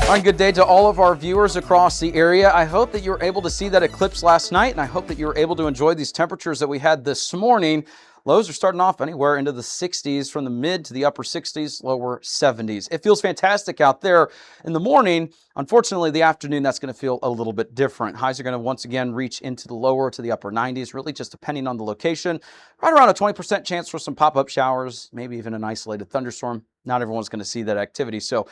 All right, good day to all of our viewers across the area. I hope that you were able to see that eclipse last night, and I hope that you were able to enjoy these temperatures that we had this morning. Lows are starting off anywhere into the 60s, from the mid to the upper 60s, lower 70s. It feels fantastic out there in the morning. Unfortunately, the afternoon, that's going to feel a little bit different. Highs are going to once again reach into the lower to the upper 90s, really just depending on the location. Right around a 20% chance for some pop-up showers, maybe even an isolated thunderstorm. Not everyone's going to see that activity. So,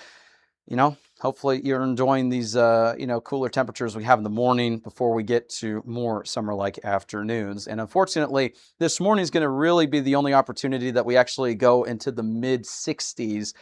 hopefully you're enjoying these, cooler temperatures we have in the morning before we get to more summer-like afternoons. And unfortunately, this morning is going to really be the only opportunity that we actually go into the mid-60s.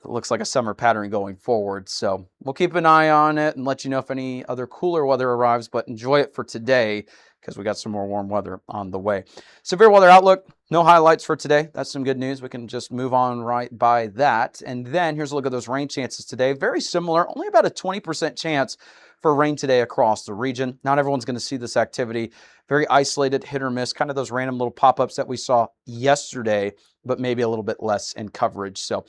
It looks like a summer pattern going forward. So we'll keep an eye on it and let you know if any other cooler weather arrives, but enjoy it for today because we got some more warm weather on the way. Severe weather outlook, no highlights for today. That's some good news. We can just move on right by that. And then here's a look at those rain chances today. Very similar, only about a 20% chance for rain today across the region. Not everyone's going to see this activity. Very isolated, hit or miss, kind of those random little pop-ups that we saw yesterday, but maybe a little bit less in coverage. So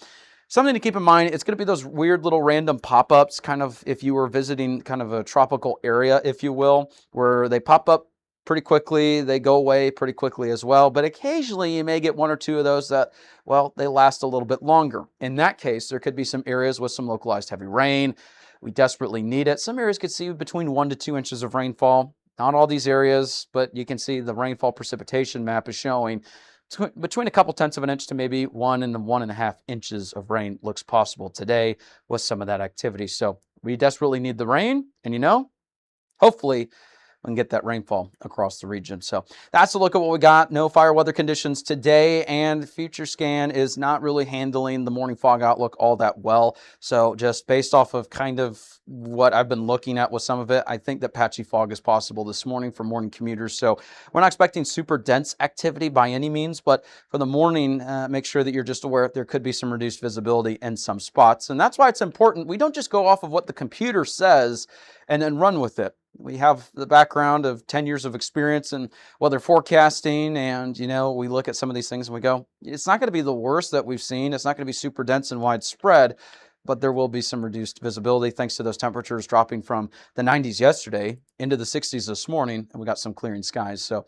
something to keep in mind, it's going to be those weird little random pop-ups, kind of if you were visiting kind of a tropical area, if you will, where they pop up pretty quickly, they go away pretty quickly as well. But occasionally you may get one or two of those that, well, they last a little bit longer. In that case, there could be some areas with some localized heavy rain. We desperately need it. Some areas could see between 1 to 2 inches of rainfall. Not all these areas, but you can see the rainfall precipitation map is showing between a couple tenths of an inch to maybe 1 and 1.5 inches of rain looks possible today with some of that activity. So we desperately need the rain, and hopefully and get that rainfall across the region. So that's a look at what we got. No fire weather conditions today, and Future Scan is not really handling the morning fog outlook all that well. So just based off of kind of what I've been looking at with some of it, I think that patchy fog is possible this morning for morning commuters. So we're not expecting super dense activity by any means, but for the morning, make sure that you're just aware there could be some reduced visibility in some spots. And that's why it's important. We don't just go off of what the computer says and then run with it. We have the background of 10 years of experience in weather forecasting, and, we look at some of these things and we go, it's not going to be the worst that we've seen. It's not going to be super dense and widespread, but there will be some reduced visibility thanks to those temperatures dropping from the 90s yesterday into the 60s this morning, and we got some clearing skies. So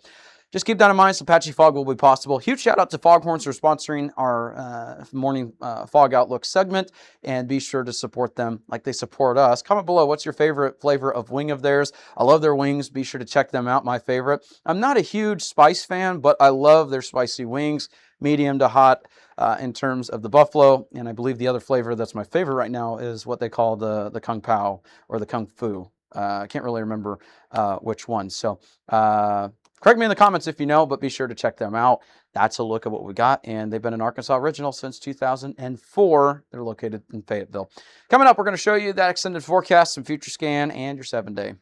just keep that in mind. Some patchy fog will be possible. Huge shout out to Foghorns for sponsoring our morning fog outlook segment, and be sure to support them like they support us. Comment below, what's your favorite flavor of wing of theirs? I love their wings. Be sure to check them out. My favorite. I'm not a huge spice fan, but I love their spicy wings, medium to hot in terms of the buffalo. And I believe the other flavor that's my favorite right now is what they call the Kung Pao or the Kung Fu. I can't really remember which one. So correct me in the comments if you know, but be sure to check them out. That's a look at what we got, and they've been an Arkansas original since 2004. They're located in Fayetteville. Coming up, we're going to show you that extended forecast, some Future Scan, and your 7-day.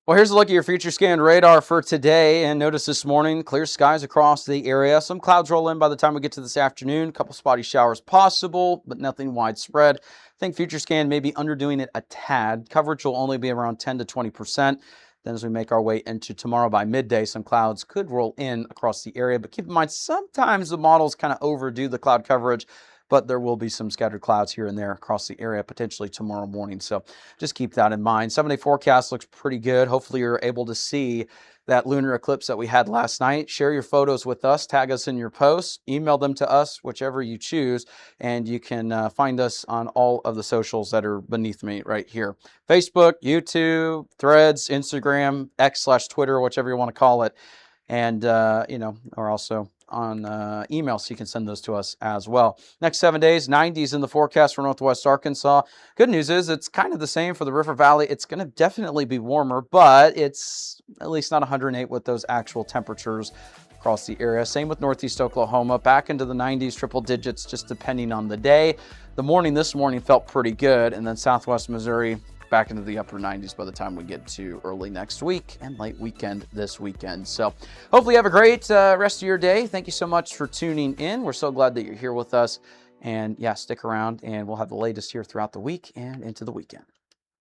Well, here's a look at your Future Scan radar for today. And notice this morning, clear skies across the area. Some clouds roll in by the time we get to this afternoon. A couple spotty showers possible, but nothing widespread. I think Future Scan may be underdoing it a tad. Coverage will only be around 10 to 20%. Then as we make our way into tomorrow by midday, some clouds could roll in across the area. But keep in mind, sometimes the models kind of overdo the cloud coverage, but there will be some scattered clouds here and there across the area potentially tomorrow morning. So just keep that in mind. 7-day forecast looks pretty good. Hopefully you're able to see that lunar eclipse that we had last night. Share your photos with us. Tag us in your posts. Email them to us, whichever you choose. And you can find us on all of the socials that are beneath me right here. Facebook, YouTube, Threads, Instagram, X/Twitter, whichever you want to call it. And, or also on email, so you can send those to us as well. Next 7 days, 90s in the forecast for Northwest Arkansas. Good news is it's kind of the same for the River Valley. It's going to definitely be warmer, but it's at least not 108 with those actual temperatures across the area. Same with Northeast Oklahoma, back into the 90s, triple digits, just depending on the day. The morning this morning felt pretty good, and then Southwest Missouri, back into the upper 90s by the time we get to early next week and late weekend this weekend. So hopefully you have a great rest of your day. Thank you so much for tuning in. We're so glad that you're here with us. And yeah, stick around and we'll have the latest here throughout the week and into the weekend.